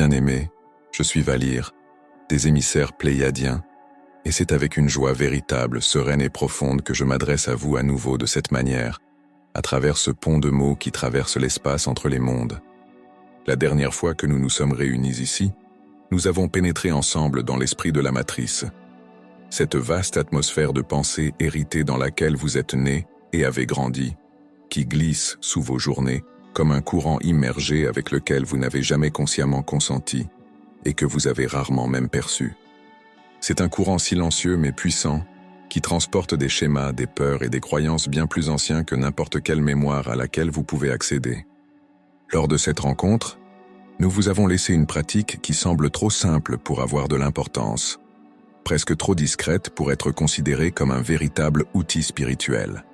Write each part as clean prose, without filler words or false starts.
bien-aimés, je suis Valir, des émissaires pléiadiens, et c'est avec une joie véritable, sereine et profonde que je m'adresse à vous à nouveau de cette manière, à travers ce pont de mots qui traverse l'espace entre les mondes. La dernière fois que nous nous sommes réunis ici, nous avons pénétré ensemble dans l'esprit de la matrice, cette vaste atmosphère de pensée héritée dans laquelle vous êtes nés et avez grandi, qui glisse sous vos journées comme un courant immergé avec lequel vous n'avez jamais consciemment consenti et que vous avez rarement même perçu. C'est un courant silencieux mais puissant qui transporte des schémas, des peurs et des croyances bien plus anciens que n'importe quelle mémoire à laquelle vous pouvez accéder. Lors de cette rencontre, nous vous avons laissé une pratique qui semble trop simple pour avoir de l'importance, presque trop discrète pour être considérée comme un véritable outil spirituel.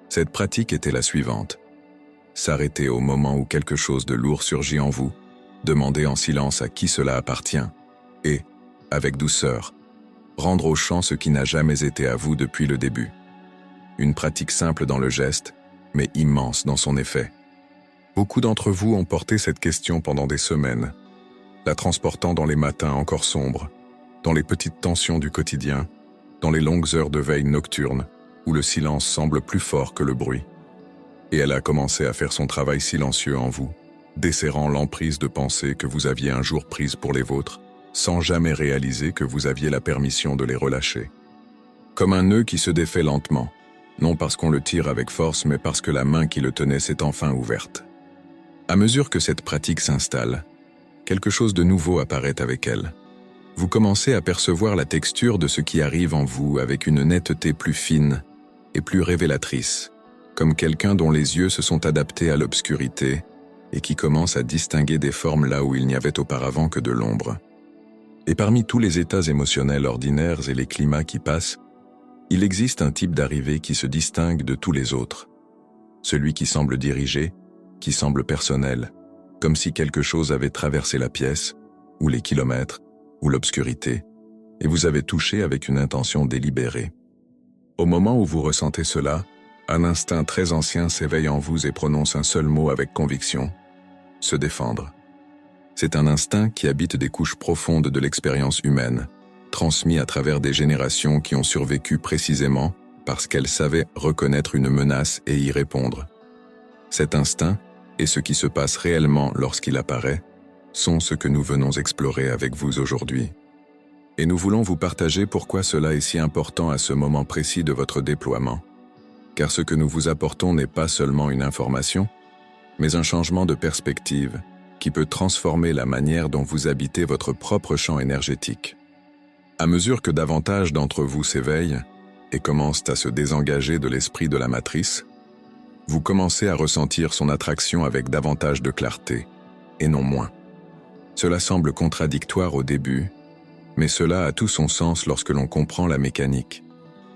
Cette pratique était la suivante. S'arrêter au moment où quelque chose de lourd surgit en vous, demander en silence à qui cela appartient, et, avec douceur, rendre au champ ce qui n'a jamais été à vous depuis le début. Une pratique simple dans le geste, mais immense dans son effet. Beaucoup d'entre vous ont porté cette question pendant des semaines, la transportant dans les matins encore sombres, dans les petites tensions du quotidien, dans les longues heures de veille nocturne, où le silence semble plus fort que le bruit. Et elle a commencé à faire son travail silencieux en vous, desserrant l'emprise de pensées que vous aviez un jour prises pour les vôtres, sans jamais réaliser que vous aviez la permission de les relâcher. Comme un nœud qui se défait lentement, non parce qu'on le tire avec force, mais parce que la main qui le tenait s'est enfin ouverte. À mesure que cette pratique s'installe, quelque chose de nouveau apparaît avec elle. Vous commencez à percevoir la texture de ce qui arrive en vous avec une netteté plus fine et plus révélatrice, comme quelqu'un dont les yeux se sont adaptés à l'obscurité et qui commence à distinguer des formes là où il n'y avait auparavant que de l'ombre. Et parmi tous les états émotionnels ordinaires et les climats qui passent, il existe un type d'arrivée qui se distingue de tous les autres. Celui qui semble dirigé, qui semble personnel, comme si quelque chose avait traversé la pièce, ou les kilomètres, ou l'obscurité, et vous avez touché avec une intention délibérée. Au moment où vous ressentez cela, un instinct très ancien s'éveille en vous et prononce un seul mot avec conviction, se défendre. C'est un instinct qui habite des couches profondes de l'expérience humaine, transmis à travers des générations qui ont survécu précisément parce qu'elles savaient reconnaître une menace et y répondre. Cet instinct, et ce qui se passe réellement lorsqu'il apparaît, sont ce que nous venons explorer avec vous aujourd'hui. Et nous voulons vous partager pourquoi cela est si important à ce moment précis de votre déploiement. Car ce que nous vous apportons n'est pas seulement une information, mais un changement de perspective qui peut transformer la manière dont vous habitez votre propre champ énergétique. À mesure que davantage d'entre vous s'éveillent et commencent à se désengager de l'esprit de la matrice, vous commencez à ressentir son attraction avec davantage de clarté, et non moins. Cela semble contradictoire au début, mais cela a tout son sens lorsque l'on comprend la mécanique.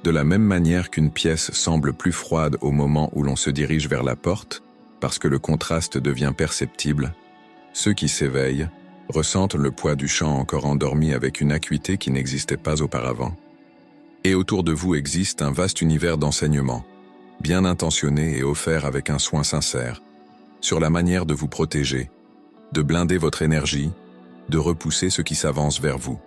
De la même manière qu'une pièce semble plus froide au moment où l'on se dirige vers la porte, parce que le contraste devient perceptible, ceux qui s'éveillent ressentent le poids du champ encore endormi avec une acuité qui n'existait pas auparavant. Et autour de vous existe un vaste univers d'enseignement, bien intentionné et offert avec un soin sincère, sur la manière de vous protéger, de blinder votre énergie, de repousser ce qui s'avance vers vous.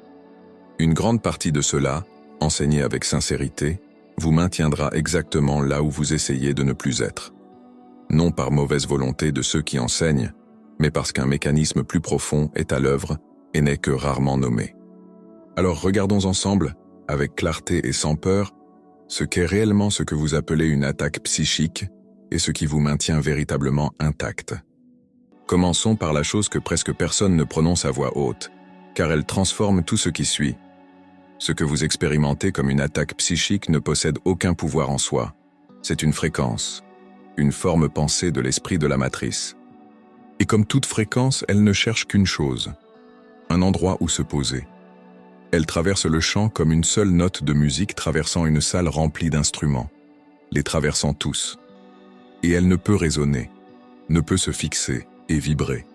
Une grande partie de cela, enseignée avec sincérité, vous maintiendra exactement là où vous essayez de ne plus être. Non par mauvaise volonté de ceux qui enseignent, mais parce qu'un mécanisme plus profond est à l'œuvre et n'est que rarement nommé. Alors regardons ensemble, avec clarté et sans peur, ce qu'est réellement ce que vous appelez une attaque psychique et ce qui vous maintient véritablement intact. Commençons par la chose que presque personne ne prononce à voix haute, car elle transforme tout ce qui suit. Ce que vous expérimentez comme une attaque psychique ne possède aucun pouvoir en soi. C'est une fréquence, une forme pensée de l'esprit de la matrice. Et comme toute fréquence, elle ne cherche qu'une chose, un endroit où se poser. Elle traverse le champ comme une seule note de musique traversant une salle remplie d'instruments, les traversant tous. Et elle ne peut résonner, ne peut se fixer et vibrer,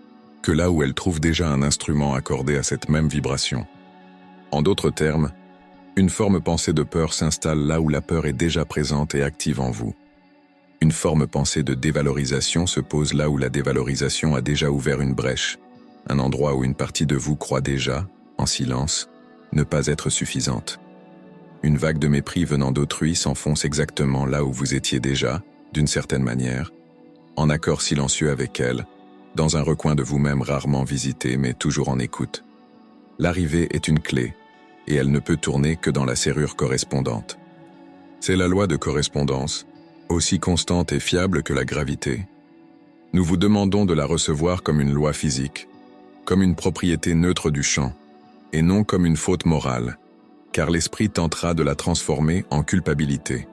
que là où elle trouve déjà un instrument accordé à cette même vibration. En d'autres termes, une forme pensée de peur s'installe là où la peur est déjà présente et active en vous. Une forme pensée de dévalorisation se pose là où la dévalorisation a déjà ouvert une brèche, un endroit où une partie de vous croit déjà, en silence, ne pas être suffisante. Une vague de mépris venant d'autrui s'enfonce exactement là où vous étiez déjà, d'une certaine manière, en accord silencieux avec elle, dans un recoin de vous-même rarement visité mais toujours en écoute. L'arrivée est une clé, et elle ne peut tourner que dans la serrure correspondante. C'est la loi de correspondance, aussi constante et fiable que la gravité. Nous vous demandons de la recevoir comme une loi physique, comme une propriété neutre du champ, et non comme une faute morale, car l'esprit tentera de la transformer en culpabilité.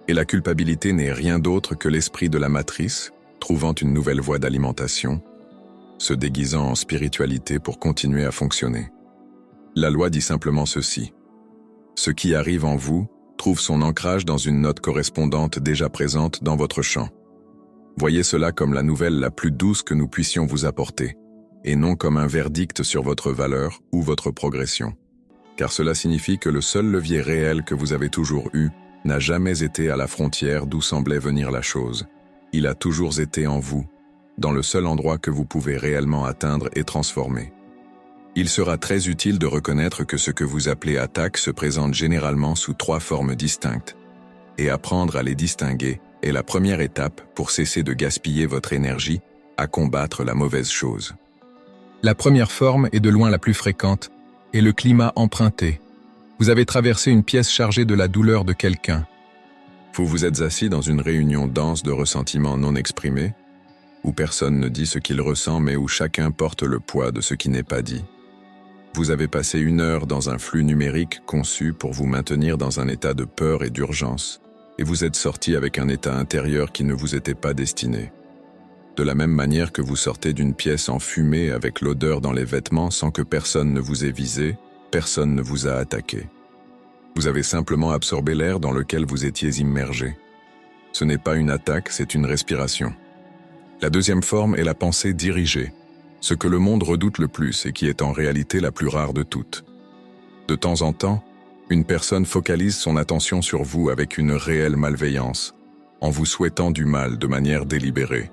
Et la culpabilité n'est rien d'autre que l'esprit de la matrice, trouvant une nouvelle voie d'alimentation, se déguisant en spiritualité pour continuer à fonctionner. La loi dit simplement ceci. Ce qui arrive en vous trouve son ancrage dans une note correspondante déjà présente dans votre champ. Voyez cela comme la nouvelle la plus douce que nous puissions vous apporter, et non comme un verdict sur votre valeur ou votre progression. Car cela signifie que le seul levier réel que vous avez toujours eu n'a jamais été à la frontière d'où semblait venir la chose. Il a toujours été en vous, dans le seul endroit que vous pouvez réellement atteindre et transformer. Il sera très utile de reconnaître que ce que vous appelez attaque se présente généralement sous 3 formes distinctes, et apprendre à les distinguer est la première étape pour cesser de gaspiller votre énergie à combattre la mauvaise chose. La première forme est de loin la plus fréquente, et le climat emprunté. Vous avez traversé une pièce chargée de la douleur de quelqu'un. Vous vous êtes assis dans une réunion dense de ressentiments non exprimés, où personne ne dit ce qu'il ressent mais où chacun porte le poids de ce qui n'est pas dit. Vous avez passé 1 heure dans un flux numérique conçu pour vous maintenir dans un état de peur et d'urgence, et vous êtes sorti avec un état intérieur qui ne vous était pas destiné. De la même manière que vous sortez d'une pièce enfumée avec l'odeur dans les vêtements sans que personne ne vous ait visé, personne ne vous a attaqué. Vous avez simplement absorbé l'air dans lequel vous étiez immergé. Ce n'est pas une attaque, c'est une respiration. La deuxième forme est la pensée dirigée, ce que le monde redoute le plus et qui est en réalité la plus rare de toutes. De temps en temps, une personne focalise son attention sur vous avec une réelle malveillance, en vous souhaitant du mal de manière délibérée.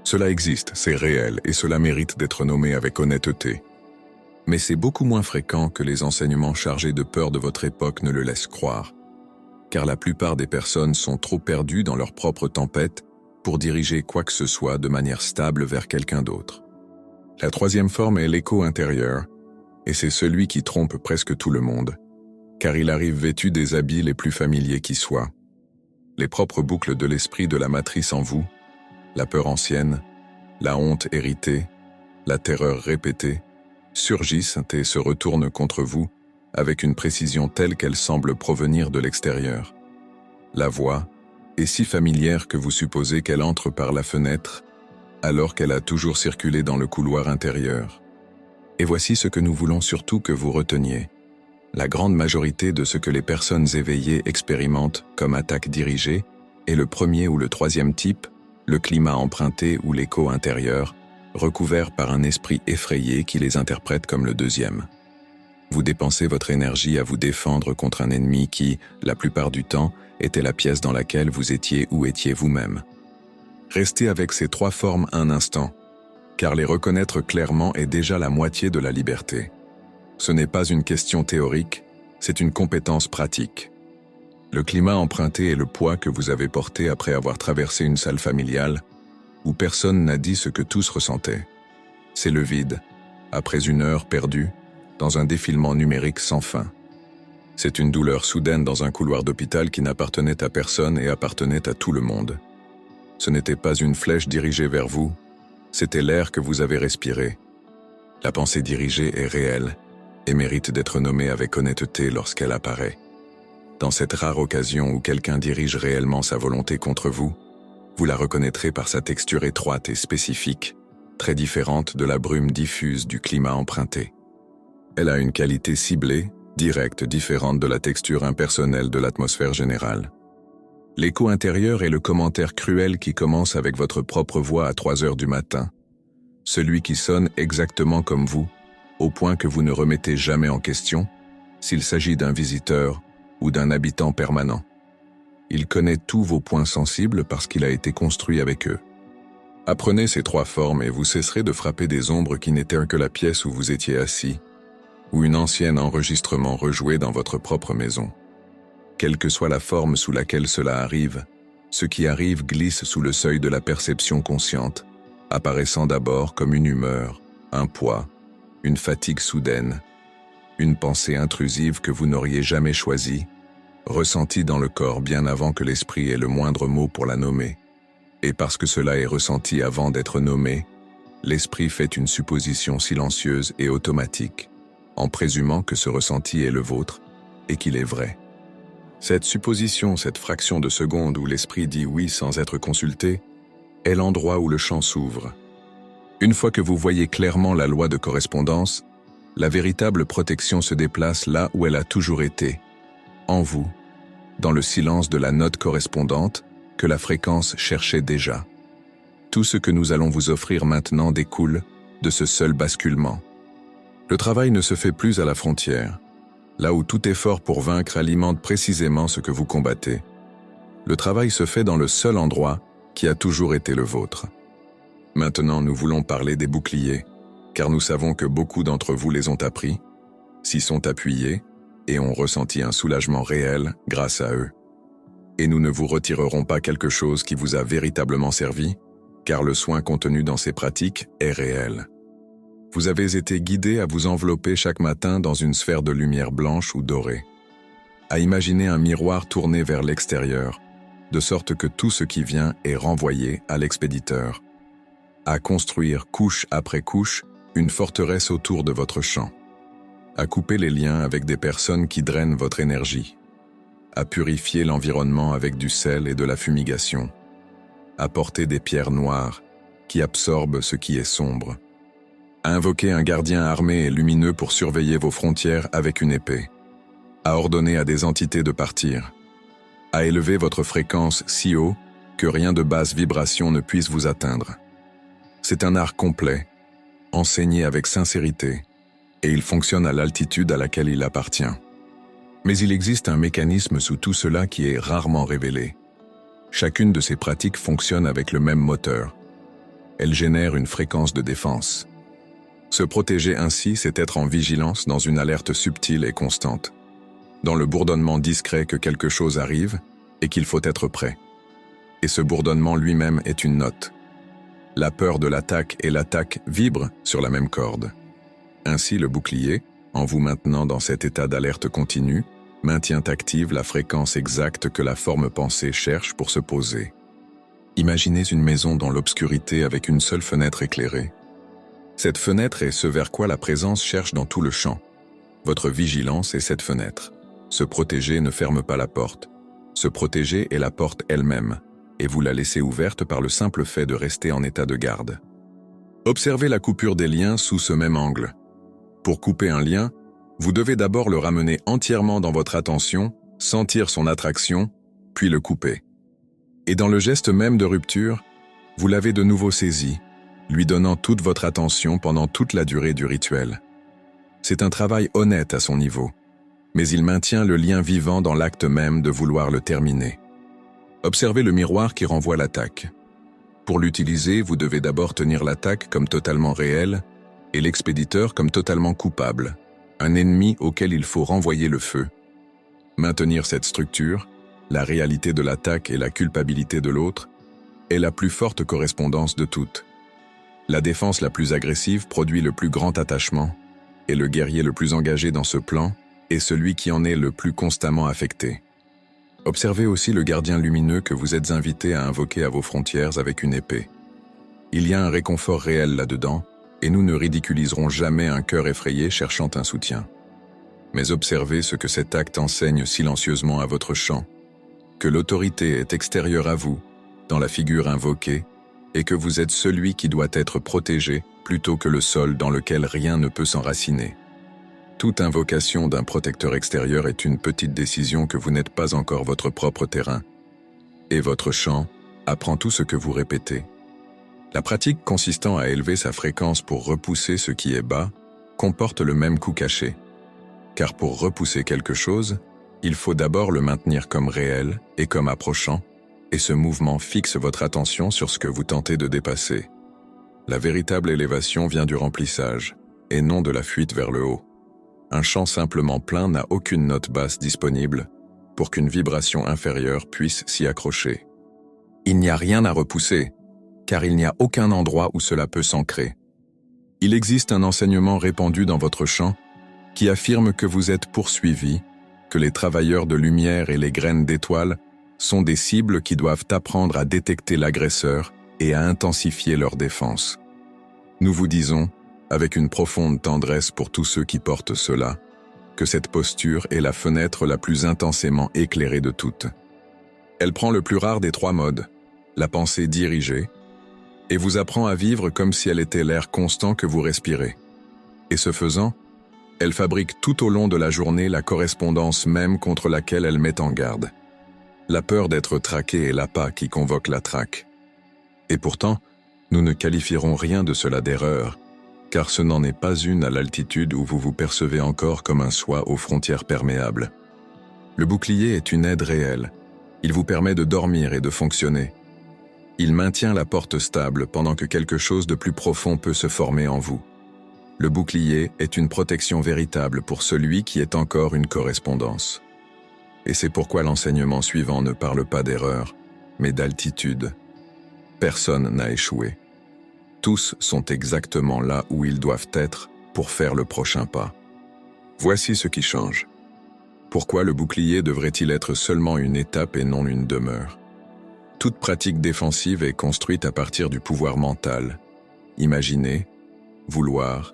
Cela existe, c'est réel et cela mérite d'être nommé avec honnêteté. Mais c'est beaucoup moins fréquent que les enseignements chargés de peur de votre époque ne le laissent croire, car la plupart des personnes sont trop perdues dans leur propre tempête pour diriger quoi que ce soit de manière stable vers quelqu'un d'autre. La troisième forme est l'écho intérieur, et c'est celui qui trompe presque tout le monde, car il arrive vêtu des habits les plus familiers qui soient. Les propres boucles de l'esprit de la matrice en vous, la peur ancienne, la honte héritée, la terreur répétée, surgissent et se retournent contre vous avec une précision telle qu'elle semble provenir de l'extérieur. La voix est si familière que vous supposez qu'elle entre par la fenêtre alors qu'elle a toujours circulé dans le couloir intérieur. Et voici ce que nous voulons surtout que vous reteniez. La grande majorité de ce que les personnes éveillées expérimentent comme attaque dirigée est le premier ou le troisième type, le climat emprunté ou l'écho intérieur, recouvert par un esprit effrayé qui les interprète comme le deuxième. Vous dépensez votre énergie à vous défendre contre un ennemi qui, la plupart du temps, était la pièce dans laquelle vous étiez ou étiez vous-même. Restez avec ces 3 formes un instant, car les reconnaître clairement est déjà la moitié de la liberté. Ce n'est pas une question théorique, c'est une compétence pratique. Le climat emprunté est le poids que vous avez porté après avoir traversé une salle familiale où personne n'a dit ce que tous ressentaient. C'est le vide, après 1 heure perdue, dans un défilement numérique sans fin. C'est une douleur soudaine dans un couloir d'hôpital qui n'appartenait à personne et appartenait à tout le monde. Ce n'était pas une flèche dirigée vers vous, c'était l'air que vous avez respiré. La pensée dirigée est réelle et mérite d'être nommée avec honnêteté lorsqu'elle apparaît. Dans cette rare occasion où quelqu'un dirige réellement sa volonté contre vous, vous la reconnaîtrez par sa texture étroite et spécifique, très différente de la brume diffuse du climat emprunté. Elle a une qualité ciblée, directe, différente de la texture impersonnelle de l'atmosphère générale. L'écho intérieur est le commentaire cruel qui commence avec votre propre voix à 3 heures du matin, celui qui sonne exactement comme vous, au point que vous ne remettez jamais en question s'il s'agit d'un visiteur ou d'un habitant permanent. Il connaît tous vos points sensibles parce qu'il a été construit avec eux. Apprenez ces 3 formes et vous cesserez de frapper des ombres qui n'étaient que la pièce où vous étiez assis, ou une ancienne enregistrement rejoué dans votre propre maison. Quelle que soit la forme sous laquelle cela arrive, ce qui arrive glisse sous le seuil de la perception consciente, apparaissant d'abord comme une humeur, un poids, une fatigue soudaine, une pensée intrusive que vous n'auriez jamais choisie, ressentie dans le corps bien avant que l'esprit ait le moindre mot pour la nommer. Et parce que cela est ressenti avant d'être nommé, l'esprit fait une supposition silencieuse et automatique, en présumant que ce ressenti est le vôtre et qu'il est vrai. Cette supposition, cette fraction de seconde où l'esprit dit oui sans être consulté, est l'endroit où le champ s'ouvre. Une fois que vous voyez clairement la loi de correspondance, la véritable protection se déplace là où elle a toujours été, en vous, dans le silence de la note correspondante que la fréquence cherchait déjà. Tout ce que nous allons vous offrir maintenant découle de ce seul basculement. Le travail ne se fait plus à la frontière, là où tout effort pour vaincre alimente précisément ce que vous combattez. Le travail se fait dans le seul endroit qui a toujours été le vôtre. Maintenant, nous voulons parler des boucliers, car nous savons que beaucoup d'entre vous les ont appris, s'y sont appuyés et ont ressenti un soulagement réel grâce à eux. Et nous ne vous retirerons pas quelque chose qui vous a véritablement servi, car le soin contenu dans ces pratiques est réel. Vous avez été guidés à vous envelopper chaque matin dans une sphère de lumière blanche ou dorée, à imaginer un miroir tourné vers l'extérieur, de sorte que tout ce qui vient est renvoyé à l'expéditeur, à construire couche après couche une forteresse autour de votre champ, à couper les liens avec des personnes qui drainent votre énergie, à purifier l'environnement avec du sel et de la fumigation, à porter des pierres noires qui absorbent ce qui est sombre, à invoquer un gardien armé et lumineux pour surveiller vos frontières avec une épée, à ordonner à des entités de partir, à élever votre fréquence si haut que rien de basse vibration ne puisse vous atteindre. C'est un art complet, enseigné avec sincérité, et il fonctionne à l'altitude à laquelle il appartient. Mais il existe un mécanisme sous tout cela qui est rarement révélé. Chacune de ces pratiques fonctionne avec le même moteur. Elle génère une fréquence de défense. Se protéger ainsi, c'est être en vigilance dans une alerte subtile et constante, dans le bourdonnement discret que quelque chose arrive et qu'il faut être prêt. Et ce bourdonnement lui-même est une note. La peur de l'attaque et l'attaque vibrent sur la même corde. Ainsi, le bouclier, en vous maintenant dans cet état d'alerte continue, maintient active la fréquence exacte que la forme pensée cherche pour se poser. Imaginez une maison dans l'obscurité avec une seule fenêtre éclairée. Cette fenêtre est ce vers quoi la présence cherche dans tout le champ. Votre vigilance est cette fenêtre. Se protéger ne ferme pas la porte. Se protéger est la porte elle-même, et vous la laissez ouverte par le simple fait de rester en état de garde. Observez la coupure des liens sous ce même angle. Pour couper un lien, vous devez d'abord le ramener entièrement dans votre attention, sentir son attraction, puis le couper. Et dans le geste même de rupture, vous l'avez de nouveau saisi, lui donnant toute votre attention pendant toute la durée du rituel. C'est un travail honnête à son niveau, mais il maintient le lien vivant dans l'acte même de vouloir le terminer. Observez le miroir qui renvoie l'attaque. Pour l'utiliser, vous devez d'abord tenir l'attaque comme totalement réelle et l'expéditeur comme totalement coupable, un ennemi auquel il faut renvoyer le feu. Maintenir cette structure, la réalité de l'attaque et la culpabilité de l'autre, est la plus forte correspondance de toutes. La défense la plus agressive produit le plus grand attachement, et le guerrier le plus engagé dans ce plan est celui qui en est le plus constamment affecté. Observez aussi le gardien lumineux que vous êtes invité à invoquer à vos frontières avec une épée. Il y a un réconfort réel là-dedans, et nous ne ridiculiserons jamais un cœur effrayé cherchant un soutien. Mais observez ce que cet acte enseigne silencieusement à votre champ, que l'autorité est extérieure à vous, dans la figure invoquée, et que vous êtes celui qui doit être protégé plutôt que le sol dans lequel rien ne peut s'enraciner. Toute invocation d'un protecteur extérieur est une petite décision que vous n'êtes pas encore votre propre terrain. Et votre champ apprend tout ce que vous répétez. La pratique consistant à élever sa fréquence pour repousser ce qui est bas comporte le même coup caché. Car pour repousser quelque chose, il faut d'abord le maintenir comme réel et comme approchant, et ce mouvement fixe votre attention sur ce que vous tentez de dépasser. La véritable élévation vient du remplissage, et non de la fuite vers le haut. Un champ simplement plein n'a aucune note basse disponible pour qu'une vibration inférieure puisse s'y accrocher. Il n'y a rien à repousser, car il n'y a aucun endroit où cela peut s'ancrer. Il existe un enseignement répandu dans votre champ qui affirme que vous êtes poursuivi, que les travailleurs de lumière et les graines d'étoiles sont des cibles qui doivent apprendre à détecter l'agresseur et à intensifier leur défense. Nous vous disons, avec une profonde tendresse pour tous ceux qui portent cela, que cette posture est la fenêtre la plus intensément éclairée de toutes. Elle prend le plus rare des 3 modes, la pensée dirigée, et vous apprend à vivre comme si elle était l'air constant que vous respirez. Et ce faisant, elle fabrique tout au long de la journée la correspondance même contre laquelle elle met en garde. La peur d'être traqué est l'appât qui convoque la traque. Et pourtant, nous ne qualifierons rien de cela d'erreur, car ce n'en est pas une à l'altitude où vous vous percevez encore comme un soi aux frontières perméables. Le bouclier est une aide réelle. Il vous permet de dormir et de fonctionner. Il maintient la porte stable pendant que quelque chose de plus profond peut se former en vous. Le bouclier est une protection véritable pour celui qui est encore une correspondance. Et c'est pourquoi l'enseignement suivant ne parle pas d'erreur, mais d'altitude. Personne n'a échoué. Tous sont exactement là où ils doivent être pour faire le prochain pas. Voici ce qui change. Pourquoi le bouclier devrait-il être seulement une étape et non une demeure? Toute pratique défensive est construite à partir du pouvoir mental. Imaginer, vouloir,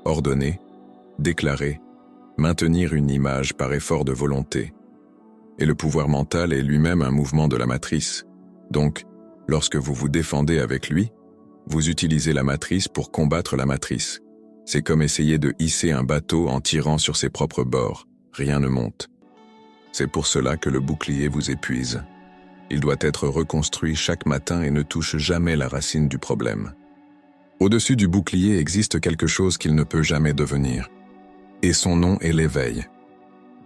ordonner, déclarer, maintenir une image par effort de volonté. Et le pouvoir mental est lui-même un mouvement de la matrice. Donc, lorsque vous vous défendez avec lui, vous utilisez la matrice pour combattre la matrice. C'est comme essayer de hisser un bateau en tirant sur ses propres bords. Rien ne monte. C'est pour cela que le bouclier vous épuise. Il doit être reconstruit chaque matin et ne touche jamais la racine du problème. Au-dessus du bouclier existe quelque chose qu'il ne peut jamais devenir. Et son nom est l'éveil.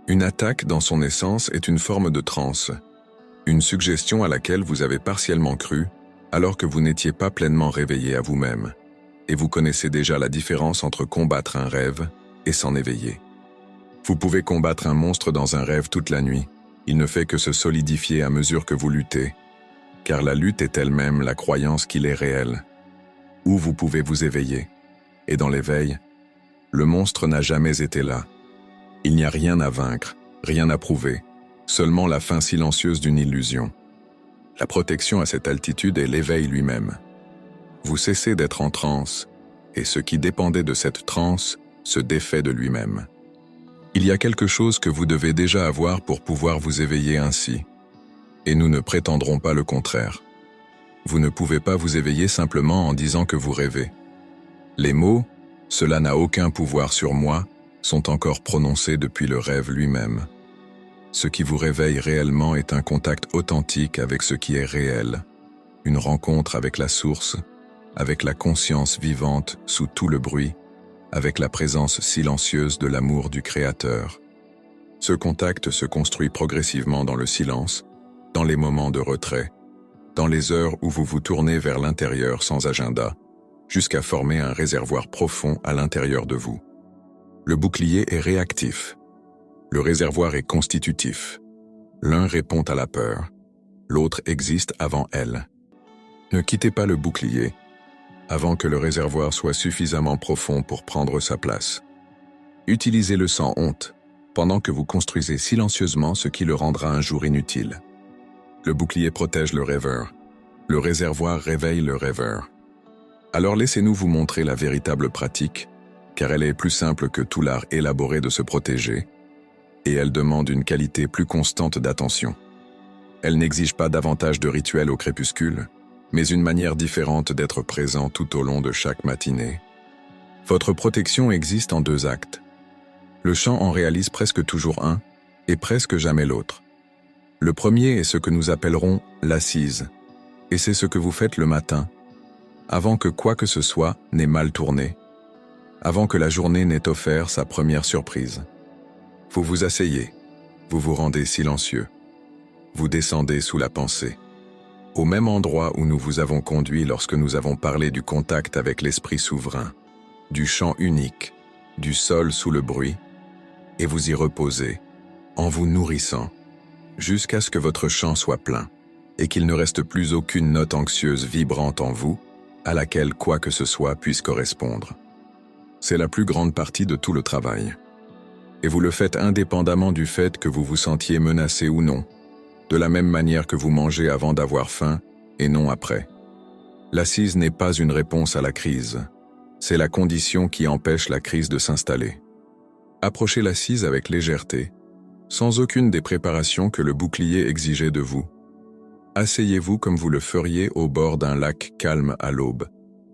Une attaque, dans son essence, est une forme de transe. Une suggestion à laquelle vous avez partiellement cru, alors que vous n'étiez pas pleinement réveillé à vous-même. Et vous connaissez déjà la différence entre combattre un rêve et s'en éveiller. Vous pouvez combattre un monstre dans un rêve toute la nuit. Il ne fait que se solidifier à mesure que vous luttez, car la lutte est elle-même la croyance qu'il est réel. Ou vous pouvez vous éveiller. Et dans l'éveil, le monstre n'a jamais été là. Il n'y a rien à vaincre, rien à prouver, seulement la fin silencieuse d'une illusion. La protection à cette altitude est l'éveil lui-même. Vous cessez d'être en transe, et ce qui dépendait de cette transe se défait de lui-même. Il y a quelque chose que vous devez déjà avoir pour pouvoir vous éveiller ainsi. Et nous ne prétendrons pas le contraire. Vous ne pouvez pas vous éveiller simplement en disant que vous rêvez. Les mots « cela n'a aucun pouvoir sur moi » sont encore prononcés depuis le rêve lui-même. Ce qui vous réveille réellement est un contact authentique avec ce qui est réel, une rencontre avec la source, avec la conscience vivante sous tout le bruit, avec la présence silencieuse de l'amour du Créateur. Ce contact se construit progressivement dans le silence, dans les moments de retrait, dans les heures où vous vous tournez vers l'intérieur sans agenda, jusqu'à former un réservoir profond à l'intérieur de vous. Le bouclier est réactif. Le réservoir est constitutif. L'un répond à la peur, l'autre existe avant elle. Ne quittez pas le bouclier avant que le réservoir soit suffisamment profond pour prendre sa place. Utilisez-le sans honte, pendant que vous construisez silencieusement ce qui le rendra un jour inutile. Le bouclier protège le rêveur. Le réservoir réveille le rêveur. Alors laissez-nous vous montrer la véritable pratique, car elle est plus simple que tout l'art élaboré de se protéger, et elle demande une qualité plus constante d'attention. Elle n'exige pas davantage de rituels au crépuscule, mais une manière différente d'être présent tout au long de chaque matinée. Votre protection existe en 2 actes. Le chant en réalise presque toujours un, et presque jamais l'autre. Le premier est ce que nous appellerons l'assise, et c'est ce que vous faites le matin, avant que quoi que ce soit n'ait mal tourné, avant que la journée n'ait offert sa première surprise. Vous vous asseyez, vous vous rendez silencieux, vous descendez sous la pensée, au même endroit où nous vous avons conduit lorsque nous avons parlé du contact avec l'Esprit souverain, du chant unique, du sol sous le bruit, et vous y reposez, en vous nourrissant, jusqu'à ce que votre chant soit plein, et qu'il ne reste plus aucune note anxieuse vibrante en vous, à laquelle quoi que ce soit puisse correspondre. C'est la plus grande partie de tout le travail. Et vous le faites indépendamment du fait que vous vous sentiez menacé ou non, de la même manière que vous mangez avant d'avoir faim et non après. L'assise n'est pas une réponse à la crise, c'est la condition qui empêche la crise de s'installer. Approchez l'assise avec légèreté, sans aucune des préparations que le bouclier exigeait de vous. Asseyez-vous comme vous le feriez au bord d'un lac calme à l'aube,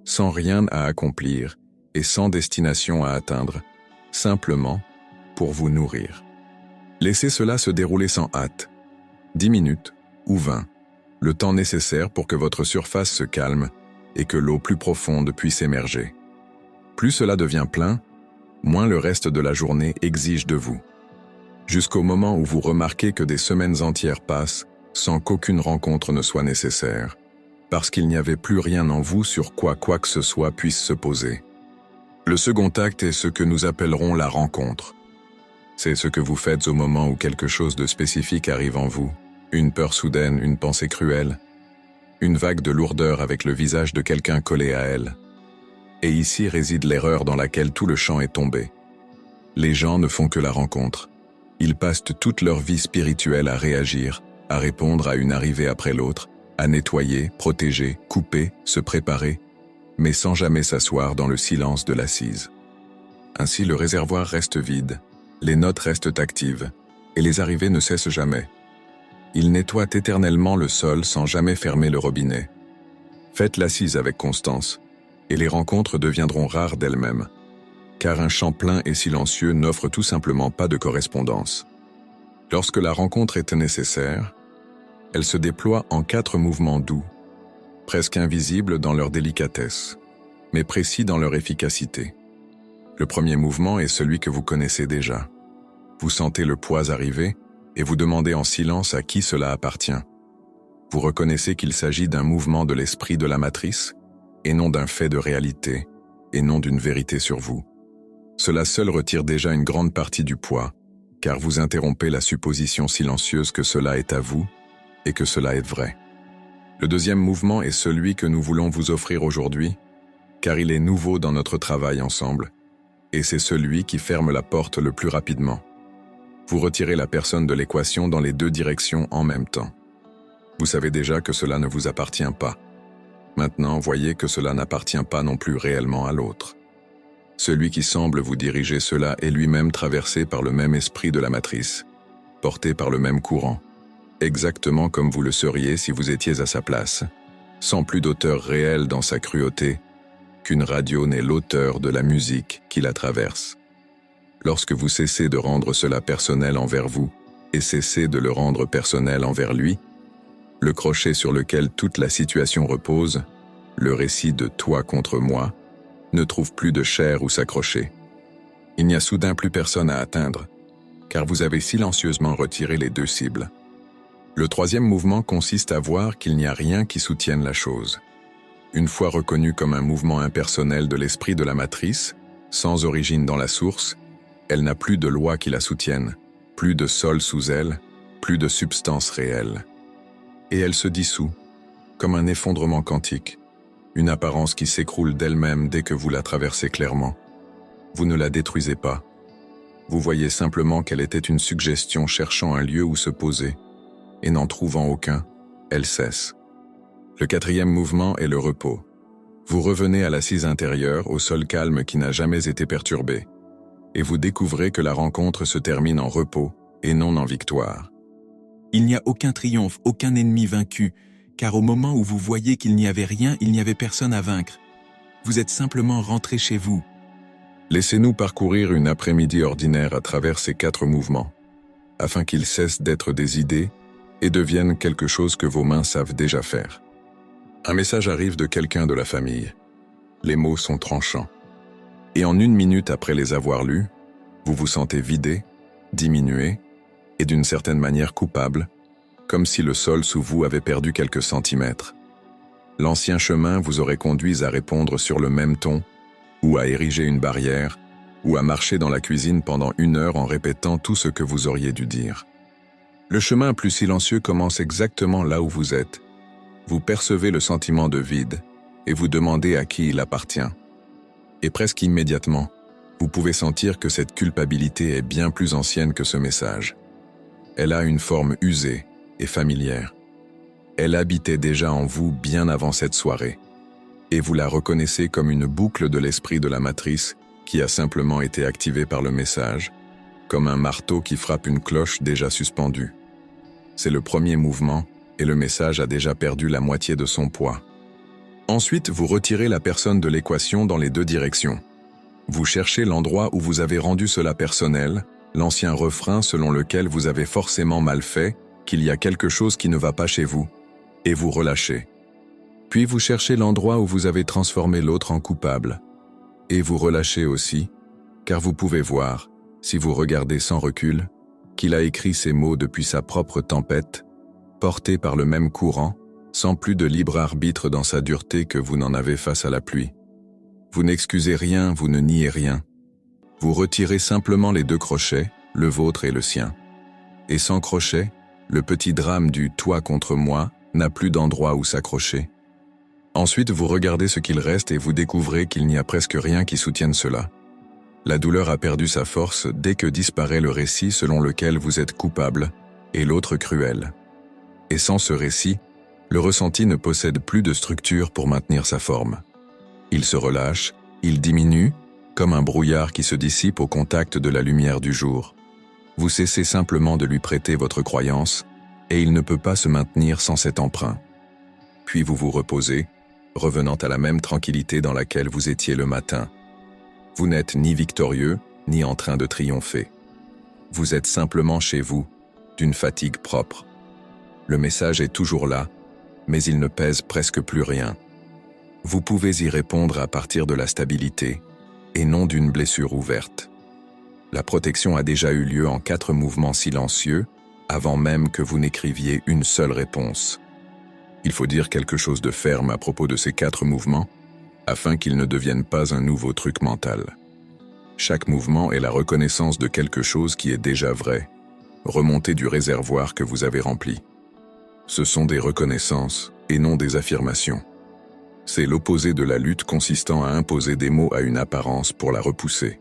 sans rien à accomplir et sans destination à atteindre, simplement pour vous nourrir. Laissez cela se dérouler sans hâte, 10 minutes ou 20, le temps nécessaire pour que votre surface se calme et que l'eau plus profonde puisse émerger. Plus cela devient plein, moins le reste de la journée exige de vous. Jusqu'au moment où vous remarquez que des semaines entières passent sans qu'aucune rencontre ne soit nécessaire, parce qu'il n'y avait plus rien en vous sur quoi que ce soit puisse se poser. Le second acte est ce que nous appellerons la rencontre. C'est ce que vous faites au moment où quelque chose de spécifique arrive en vous, une peur soudaine, une pensée cruelle, une vague de lourdeur avec le visage de quelqu'un collé à elle. Et ici réside l'erreur dans laquelle tout le champ est tombé. Les gens ne font que la rencontre. Ils passent toute leur vie spirituelle à réagir, à répondre à une arrivée après l'autre, à nettoyer, protéger, couper, se préparer, mais sans jamais s'asseoir dans le silence de l'assise. Ainsi le réservoir reste vide, les notes restent actives, et les arrivées ne cessent jamais. Ils nettoient éternellement le sol sans jamais fermer le robinet. Faites l'assise avec constance, et les rencontres deviendront rares d'elles-mêmes, car un champ plein et silencieux n'offre tout simplement pas de correspondance. Lorsque la rencontre est nécessaire, elle se déploie en 4 mouvements doux, presque invisibles dans leur délicatesse, mais précis dans leur efficacité. Le premier mouvement est celui que vous connaissez déjà. Vous sentez le poids arriver et vous demandez en silence à qui cela appartient. Vous reconnaissez qu'il s'agit d'un mouvement de l'esprit de la matrice et non d'un fait de réalité et non d'une vérité sur vous. Cela seul retire déjà une grande partie du poids, car vous interrompez la supposition silencieuse que cela est à vous et que cela est vrai. Le deuxième mouvement est celui que nous voulons vous offrir aujourd'hui, car il est nouveau dans notre travail ensemble, et c'est celui qui ferme la porte le plus rapidement. Vous retirez la personne de l'équation dans les 2 directions en même temps. Vous savez déjà que cela ne vous appartient pas. Maintenant, voyez que cela n'appartient pas non plus réellement à l'autre. Celui qui semble vous diriger cela est lui-même traversé par le même esprit de la matrice, porté par le même courant, exactement comme vous le seriez si vous étiez à sa place, sans plus d'auteur réel dans sa cruauté, qu'une radio n'est l'auteur de la musique qui la traverse. Lorsque vous cessez de rendre cela personnel envers vous et cessez de le rendre personnel envers lui, le crochet sur lequel toute la situation repose, le récit de toi contre moi, ne trouve plus de chair où s'accrocher. Il n'y a soudain plus personne à atteindre, car vous avez silencieusement retiré les 2 cibles. Le troisième mouvement consiste à voir qu'il n'y a rien qui soutienne la chose. Une fois reconnue comme un mouvement impersonnel de l'esprit de la matrice, sans origine dans la source, elle n'a plus de loi qui la soutienne, plus de sol sous elle, plus de substance réelle. Et elle se dissout, comme un effondrement quantique, une apparence qui s'écroule d'elle-même dès que vous la traversez clairement. Vous ne la détruisez pas. Vous voyez simplement qu'elle était une suggestion cherchant un lieu où se poser, et n'en trouvant aucun, elle cesse. Le quatrième mouvement est le repos. Vous revenez à l'assise intérieure, au sol calme qui n'a jamais été perturbé, et vous découvrez que la rencontre se termine en repos et non en victoire. Il n'y a aucun triomphe, aucun ennemi vaincu, car au moment où vous voyez qu'il n'y avait rien, il n'y avait personne à vaincre. Vous êtes simplement rentré chez vous. Laissez-nous parcourir une après-midi ordinaire à travers ces 4 mouvements, afin qu'ils cessent d'être des idées et deviennent quelque chose que vos mains savent déjà faire. Un message arrive de quelqu'un de la famille. Les mots sont tranchants. Et en 1 minute après les avoir lus, vous vous sentez vidé, diminué, et d'une certaine manière coupable, comme si le sol sous vous avait perdu quelques centimètres. L'ancien chemin vous aurait conduit à répondre sur le même ton, ou à ériger une barrière, ou à marcher dans la cuisine pendant 1 heure en répétant tout ce que vous auriez dû dire. Le chemin plus silencieux commence exactement là où vous êtes. Vous percevez le sentiment de vide et vous demandez à qui il appartient. Et presque immédiatement, vous pouvez sentir que cette culpabilité est bien plus ancienne que ce message. Elle a une forme usée et familière. Elle habitait déjà en vous bien avant cette soirée. Et vous la reconnaissez comme une boucle de l'esprit de la matrice qui a simplement été activée par le message, comme un marteau qui frappe une cloche déjà suspendue. C'est le premier mouvement et le message a déjà perdu la moitié de son poids. Ensuite, vous retirez la personne de l'équation dans les 2 directions. Vous cherchez l'endroit où vous avez rendu cela personnel, l'ancien refrain selon lequel vous avez forcément mal fait, qu'il y a quelque chose qui ne va pas chez vous, et vous relâchez. Puis vous cherchez l'endroit où vous avez transformé l'autre en coupable, et vous relâchez aussi, car vous pouvez voir, si vous regardez sans recul, qu'il a écrit ces mots depuis sa propre tempête, porté par le même courant, sans plus de libre arbitre dans sa dureté que vous n'en avez face à la pluie. Vous n'excusez rien, vous ne niez rien. Vous retirez simplement les 2 crochets, le vôtre et le sien. Et sans crochet, le petit drame du « toi contre moi » n'a plus d'endroit où s'accrocher. Ensuite, vous regardez ce qu'il reste et vous découvrez qu'il n'y a presque rien qui soutienne cela. La douleur a perdu sa force dès que disparaît le récit selon lequel vous êtes coupable, et l'autre cruel. Et sans ce récit, le ressenti ne possède plus de structure pour maintenir sa forme. Il se relâche, il diminue, comme un brouillard qui se dissipe au contact de la lumière du jour. Vous cessez simplement de lui prêter votre croyance, et il ne peut pas se maintenir sans cet emprunt. Puis vous vous reposez, revenant à la même tranquillité dans laquelle vous étiez le matin. Vous n'êtes ni victorieux, ni en train de triompher. Vous êtes simplement chez vous, d'une fatigue propre. Le message est toujours là, mais il ne pèse presque plus rien. Vous pouvez y répondre à partir de la stabilité, et non d'une blessure ouverte. La protection a déjà eu lieu en 4 mouvements silencieux, avant même que vous n'écriviez une seule réponse. Il faut dire quelque chose de ferme à propos de ces 4 mouvements, afin qu'ils ne deviennent pas un nouveau truc mental. Chaque mouvement est la reconnaissance de quelque chose qui est déjà vrai, remonté du réservoir que vous avez rempli. Ce sont des reconnaissances et non des affirmations. C'est l'opposé de la lutte consistant à imposer des mots à une apparence pour la repousser.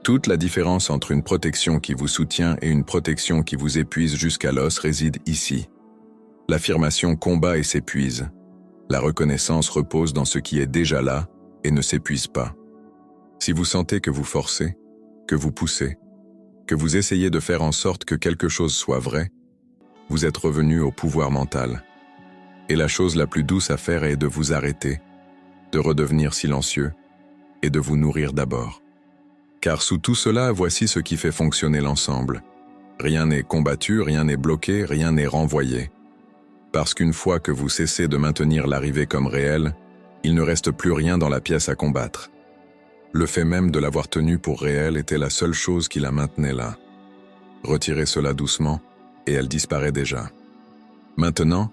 Toute la différence entre une protection qui vous soutient et une protection qui vous épuise jusqu'à l'os réside ici. L'affirmation combat et s'épuise. La reconnaissance repose dans ce qui est déjà là et ne s'épuise pas. Si vous sentez que vous forcez, que vous poussez, que vous essayez de faire en sorte que quelque chose soit vrai, vous êtes revenu au pouvoir mental. Et la chose la plus douce à faire est de vous arrêter, de redevenir silencieux et de vous nourrir d'abord. Car sous tout cela, voici ce qui fait fonctionner l'ensemble. Rien n'est combattu, rien n'est bloqué, rien n'est renvoyé. Parce qu'une fois que vous cessez de maintenir l'arrivée comme réelle, il ne reste plus rien dans la pièce à combattre. Le fait même de l'avoir tenue pour réelle était la seule chose qui la maintenait là. Retirez cela doucement, et elle disparaît déjà. Maintenant,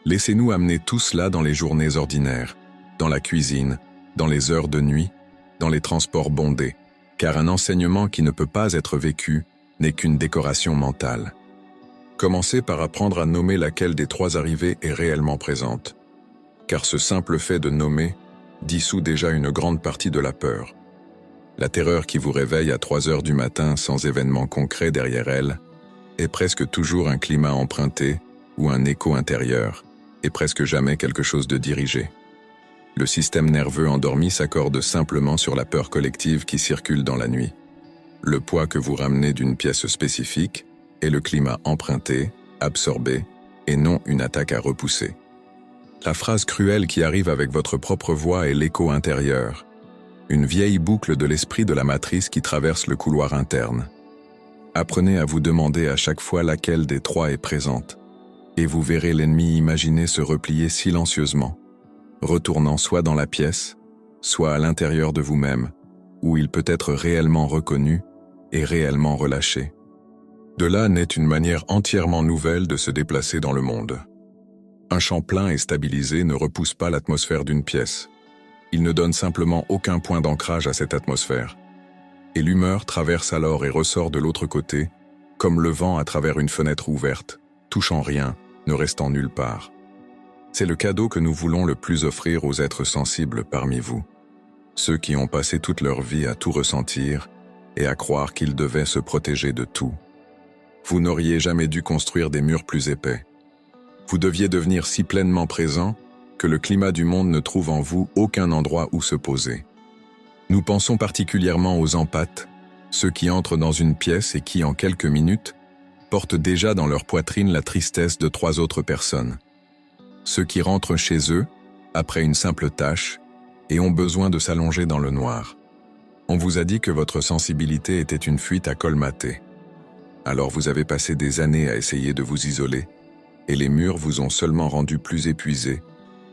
laissez-nous amener tout cela dans les journées ordinaires, dans la cuisine, dans les heures de nuit, dans les transports bondés, car un enseignement qui ne peut pas être vécu n'est qu'une décoration mentale. Commencez par apprendre à nommer laquelle des 3 arrivées est réellement présente, car ce simple fait de nommer dissout déjà une grande partie de la peur. La terreur qui vous réveille à 3 heures du matin sans événement concret derrière elle est presque toujours un climat emprunté ou un écho intérieur, et presque jamais quelque chose de dirigé. Le système nerveux endormi s'accorde simplement sur la peur collective qui circule dans la nuit. Le poids que vous ramenez d'une pièce spécifique est le climat emprunté, absorbé, et non une attaque à repousser. La phrase cruelle qui arrive avec votre propre voix est l'écho intérieur, une vieille boucle de l'esprit de la matrice qui traverse le couloir interne. Apprenez à vous demander à chaque fois laquelle des 3 est présente, et vous verrez l'ennemi imaginé se replier silencieusement, retournant soit dans la pièce, soit à l'intérieur de vous-même, où il peut être réellement reconnu et réellement relâché. De là naît une manière entièrement nouvelle de se déplacer dans le monde. Un champ plein et stabilisé ne repousse pas l'atmosphère d'une pièce. Il ne donne simplement aucun point d'ancrage à cette atmosphère. Et l'humeur traverse alors et ressort de l'autre côté, comme le vent à travers une fenêtre ouverte, touchant rien, ne restant nulle part. C'est le cadeau que nous voulons le plus offrir aux êtres sensibles parmi vous. Ceux qui ont passé toute leur vie à tout ressentir et à croire qu'ils devaient se protéger de tout. Vous n'auriez jamais dû construire des murs plus épais. Vous deviez devenir si pleinement présent que le climat du monde ne trouve en vous aucun endroit où se poser. Nous pensons particulièrement aux empathes, ceux qui entrent dans une pièce et qui, en quelques minutes, portent déjà dans leur poitrine la tristesse de 3 autres personnes. Ceux qui rentrent chez eux, après une simple tâche, et ont besoin de s'allonger dans le noir. On vous a dit que votre sensibilité était une fuite à colmater. Alors vous avez passé des années à essayer de vous isoler, et les murs vous ont seulement rendu plus épuisés,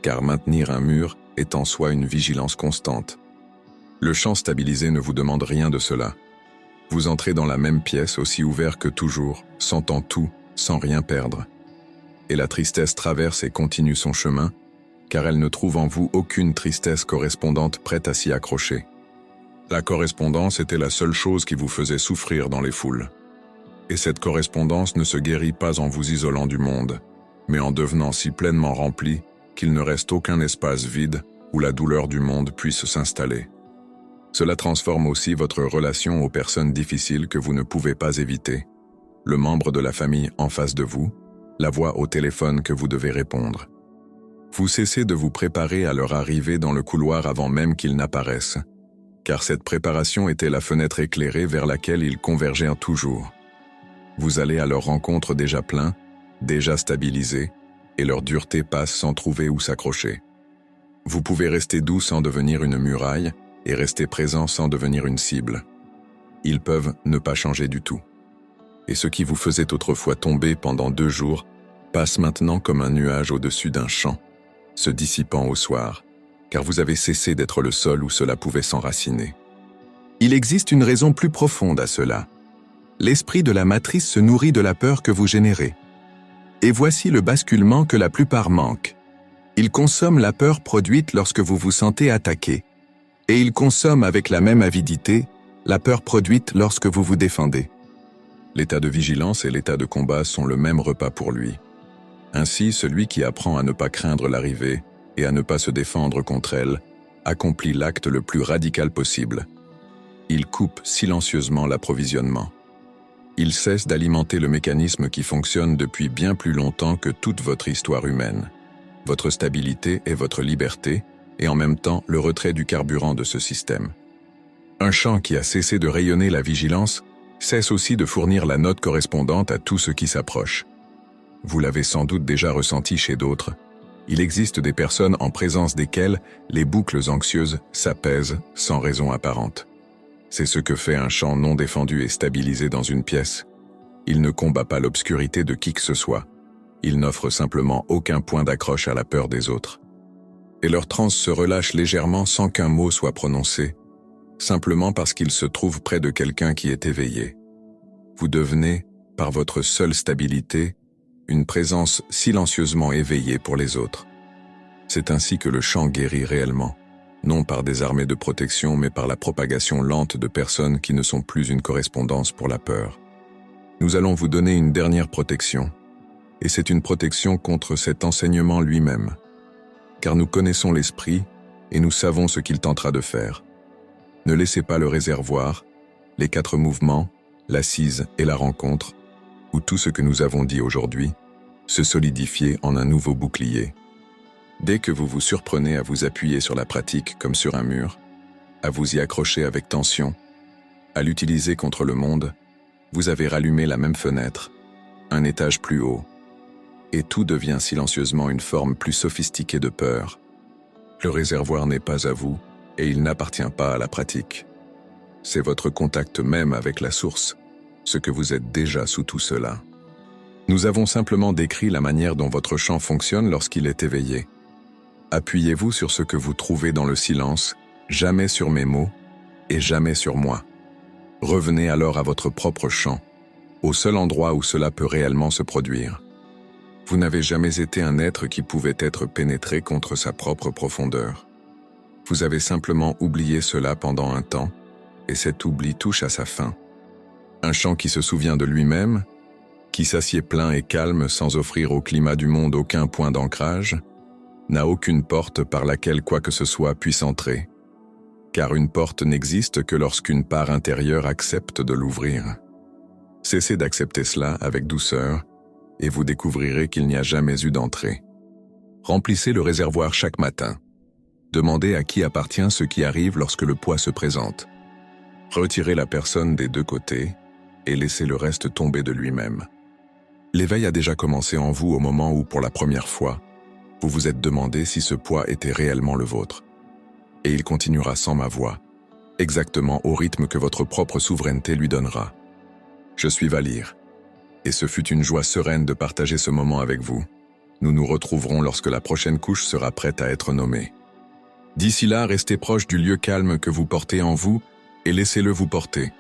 car maintenir un mur est en soi une vigilance constante. Le champ stabilisé ne vous demande rien de cela. Vous entrez dans la même pièce aussi ouvert que toujours, sentant tout, sans rien perdre. Et la tristesse traverse et continue son chemin, car elle ne trouve en vous aucune tristesse correspondante prête à s'y accrocher. La correspondance était la seule chose qui vous faisait souffrir dans les foules. Et cette correspondance ne se guérit pas en vous isolant du monde, mais en devenant si pleinement remplie qu'il ne reste aucun espace vide où la douleur du monde puisse s'installer. Cela transforme aussi votre relation aux personnes difficiles que vous ne pouvez pas éviter, le membre de la famille en face de vous, la voix au téléphone que vous devez répondre. Vous cessez de vous préparer à leur arrivée dans le couloir avant même qu'ils n'apparaissent, car cette préparation était la fenêtre éclairée vers laquelle ils convergèrent toujours. Vous allez à leur rencontre déjà pleins, déjà stabilisés, et leur dureté passe sans trouver où s'accrocher. Vous pouvez rester doux sans devenir une muraille, et rester présent sans devenir une cible. Ils peuvent ne pas changer du tout. Et ce qui vous faisait autrefois tomber pendant 2 jours passe maintenant comme un nuage au-dessus d'un champ, se dissipant au soir, car vous avez cessé d'être le sol où cela pouvait s'enraciner. Il existe une raison plus profonde à cela. L'esprit de la matrice se nourrit de la peur que vous générez. Et voici le basculement que la plupart manquent. Il consomme la peur produite lorsque vous vous sentez attaqué. Et il consomme avec la même avidité la peur produite lorsque vous vous défendez. L'état de vigilance et l'état de combat sont le même repas pour lui. Ainsi, celui qui apprend à ne pas craindre l'arrivée et à ne pas se défendre contre elle accomplit l'acte le plus radical possible. Il coupe silencieusement l'approvisionnement. Il cesse d'alimenter le mécanisme qui fonctionne depuis bien plus longtemps que toute votre histoire humaine. Votre stabilité et votre liberté, et en même temps le retrait du carburant de ce système. Un champ qui a cessé de rayonner la vigilance cesse aussi de fournir la note correspondante à tout ce qui s'approche. Vous l'avez sans doute déjà ressenti chez d'autres. Il existe des personnes en présence desquelles les boucles anxieuses s'apaisent sans raison apparente. C'est ce que fait un champ non défendu et stabilisé dans une pièce. Il ne combat pas l'obscurité de qui que ce soit. Il n'offre simplement aucun point d'accroche à la peur des autres. Et leur transe se relâche légèrement sans qu'un mot soit prononcé, simplement parce qu'ils se trouvent près de quelqu'un qui est éveillé. Vous devenez, par votre seule stabilité, une présence silencieusement éveillée pour les autres. C'est ainsi que le champ guérit réellement, non par des armées de protection, mais par la propagation lente de personnes qui ne sont plus une correspondance pour la peur. Nous allons vous donner une dernière protection, et c'est une protection contre cet enseignement lui-même. Car nous connaissons l'esprit et nous savons ce qu'il tentera de faire. Ne laissez pas le réservoir, les 4 mouvements, l'assise et la rencontre, ou tout ce que nous avons dit aujourd'hui, se solidifier en un nouveau bouclier. Dès que vous vous surprenez à vous appuyer sur la pratique comme sur un mur, à vous y accrocher avec tension, à l'utiliser contre le monde, vous avez rallumé la même fenêtre, un étage plus haut, et tout devient silencieusement une forme plus sophistiquée de peur. Le réservoir n'est pas à vous, et il n'appartient pas à la pratique. C'est votre contact même avec la source, ce que vous êtes déjà sous tout cela. Nous avons simplement décrit la manière dont votre champ fonctionne lorsqu'il est éveillé. Appuyez-vous sur ce que vous trouvez dans le silence, jamais sur mes mots, et jamais sur moi. Revenez alors à votre propre champ, au seul endroit où cela peut réellement se produire. Vous n'avez jamais été un être qui pouvait être pénétré contre sa propre profondeur. Vous avez simplement oublié cela pendant un temps, et cet oubli touche à sa fin. Un chant qui se souvient de lui-même, qui s'assied plein et calme sans offrir au climat du monde aucun point d'ancrage, n'a aucune porte par laquelle quoi que ce soit puisse entrer. Car une porte n'existe que lorsqu'une part intérieure accepte de l'ouvrir. Cessez d'accepter cela avec douceur, et vous découvrirez qu'il n'y a jamais eu d'entrée. Remplissez le réservoir chaque matin. Demandez à qui appartient ce qui arrive lorsque le poids se présente. Retirez la personne des deux côtés et laissez le reste tomber de lui-même. L'éveil a déjà commencé en vous au moment où, pour la première fois, vous vous êtes demandé si ce poids était réellement le vôtre. Et il continuera sans ma voix, exactement au rythme que votre propre souveraineté lui donnera. Je suis Valir, et ce fut une joie sereine de partager ce moment avec vous. Nous nous retrouverons lorsque la prochaine couche sera prête à être nommée. D'ici là, restez proche du lieu calme que vous portez en vous et laissez-le vous porter.